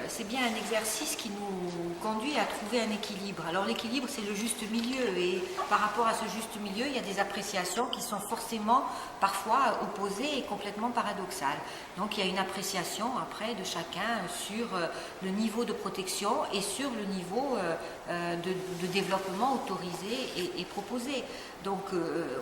C'est bien un exercice qui nous conduit à trouver un équilibre. Alors l'équilibre, c'est le juste milieu, et par rapport à ce juste milieu, il y a des appréciations qui sont forcément parfois opposées et complètement paradoxales. Donc il y a une appréciation après de chacun sur le niveau de protection et sur le niveau de développement autorisé et proposé. Donc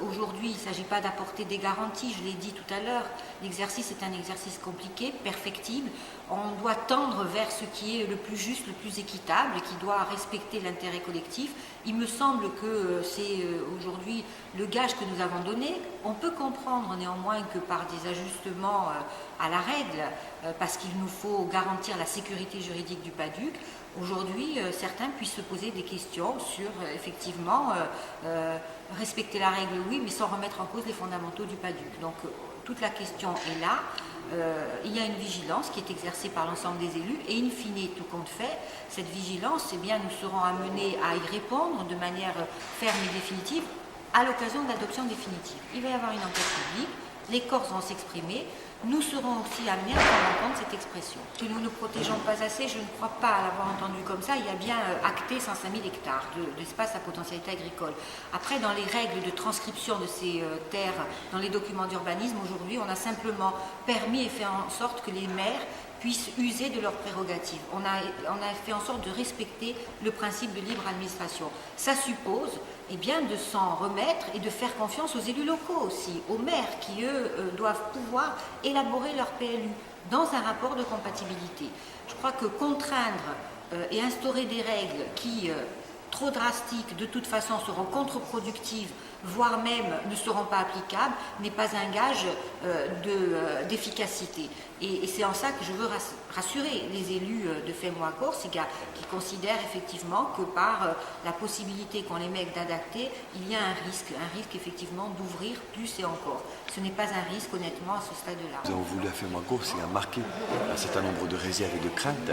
aujourd'hui, il ne s'agit pas d'apporter des garanties, je l'ai dit tout à l'heure, l'exercice est un exercice compliqué, perfectible. On doit tendre vers ce qui est le plus juste, le plus équitable, et qui doit respecter l'intérêt collectif. Il me semble que c'est aujourd'hui le gage que nous avons donné. On peut comprendre néanmoins que par des ajustements à la règle, parce qu'il nous faut garantir la sécurité juridique du PADUC, aujourd'hui certains puissent se poser des questions sur effectivement respecter la règle, oui, mais sans remettre en cause les fondamentaux du PADUC. Donc toute la question est là. Il y a une vigilance qui est exercée par l'ensemble des élus et in fine, tout compte fait, cette vigilance, eh bien, nous serons amenés à y répondre de manière ferme et définitive à l'occasion de l'adoption définitive. Il va y avoir une enquête publique, les Corses vont s'exprimer, nous serons aussi amenés à prendre en compte cette expression. Que nous ne protégeons pas assez, je ne crois pas l'avoir entendu comme ça. Il y a bien acté 105 000 hectares d'espace à potentialité agricole. Après, dans les règles de transcription de ces terres dans les documents d'urbanisme, aujourd'hui, on a simplement permis et fait en sorte que les maires puissent user de leurs prérogatives. On a fait en sorte de respecter le principe de libre administration. Ça suppose bien, de s'en remettre et de faire confiance aux élus locaux aussi, aux maires qui, eux, doivent pouvoir élaborer leur PLU dans un rapport de compatibilité. Je crois que contraindre et instaurer des règles qui, trop drastiques, de toute façon seront contre-productives, voire même ne seront pas applicables, n'est pas un gage d'efficacité. Et c'est en ça que je veux rassurer les élus de Fémois-Corsica qui considèrent effectivement que par la possibilité qu'on les mette d'adapter, il y a un risque effectivement d'ouvrir plus et encore. Ce n'est pas un risque honnêtement à ce stade-là. Nous avons voulu à Fémois-Corsica marquer un certain nombre de réserves et de craintes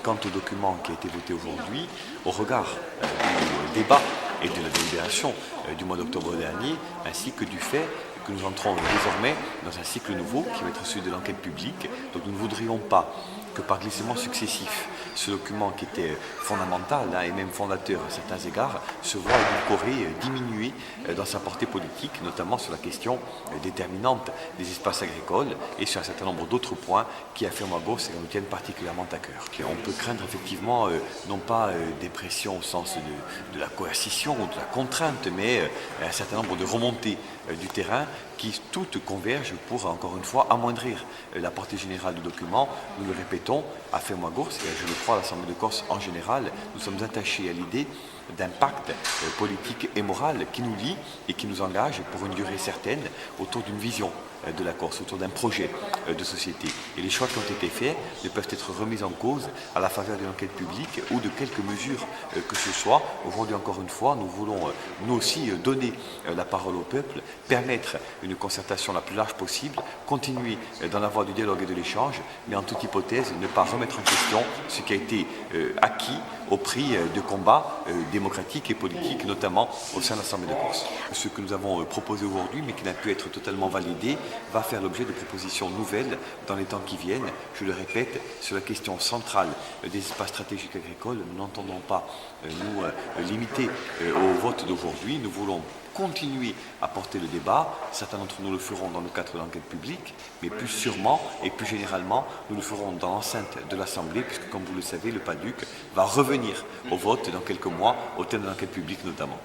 quant au document qui a été voté aujourd'hui, au regard du débat et de la délibération du mois d'octobre dernier, ainsi que du fait que nous entrons désormais dans un cycle nouveau qui va être celui de l'enquête publique. Donc nous ne voudrions pas que par glissement successif, ce document qui était fondamental et même fondateur à certains égards se voit édulcoré, diminué dans sa portée politique, notamment sur la question déterminante des espaces agricoles et sur un certain nombre d'autres points qui, à Fémois-Corsica, nous tiennent particulièrement à cœur. On peut craindre effectivement non pas des pressions au sens de la coercition ou de la contrainte, mais un certain nombre de remontées du terrain qui toutes convergent pour, encore une fois, amoindrir la portée générale du document. Nous le répétons, à Fémois-Corsica, et je le crois à l'Assemblée de Corse en général, nous sommes attachés à l'idée d'un pacte politique et moral qui nous lie et qui nous engage pour une durée certaine autour d'une vision de la Corse, autour d'un projet de société. Et les choix qui ont été faits ne peuvent être remis en cause à la faveur d'une enquête publique ou de quelques mesures que ce soit. Aujourd'hui, encore une fois, nous voulons nous aussi donner la parole au peuple, permettre une concertation la plus large possible, continuer dans la voie du dialogue et de l'échange, mais en toute hypothèse, ne pas remettre en question ce qui a été acquis au prix de combats démocratiques et politiques, notamment au sein de l'Assemblée de Corse. Ce que nous avons proposé aujourd'hui, mais qui n'a pu être totalement validé, va faire l'objet de propositions nouvelles dans les temps qui viennent. Je le répète, sur la question centrale des espaces stratégiques agricoles, nous n'entendons pas nous limiter au vote d'aujourd'hui. Nous voulons continuer à porter le débat. Certains d'entre nous le feront dans le cadre de l'enquête publique, mais plus sûrement et plus généralement, nous le ferons dans l'enceinte de l'Assemblée, puisque, comme vous le savez, le PADUC va revenir au vote dans quelques mois, au terme de l'enquête publique notamment.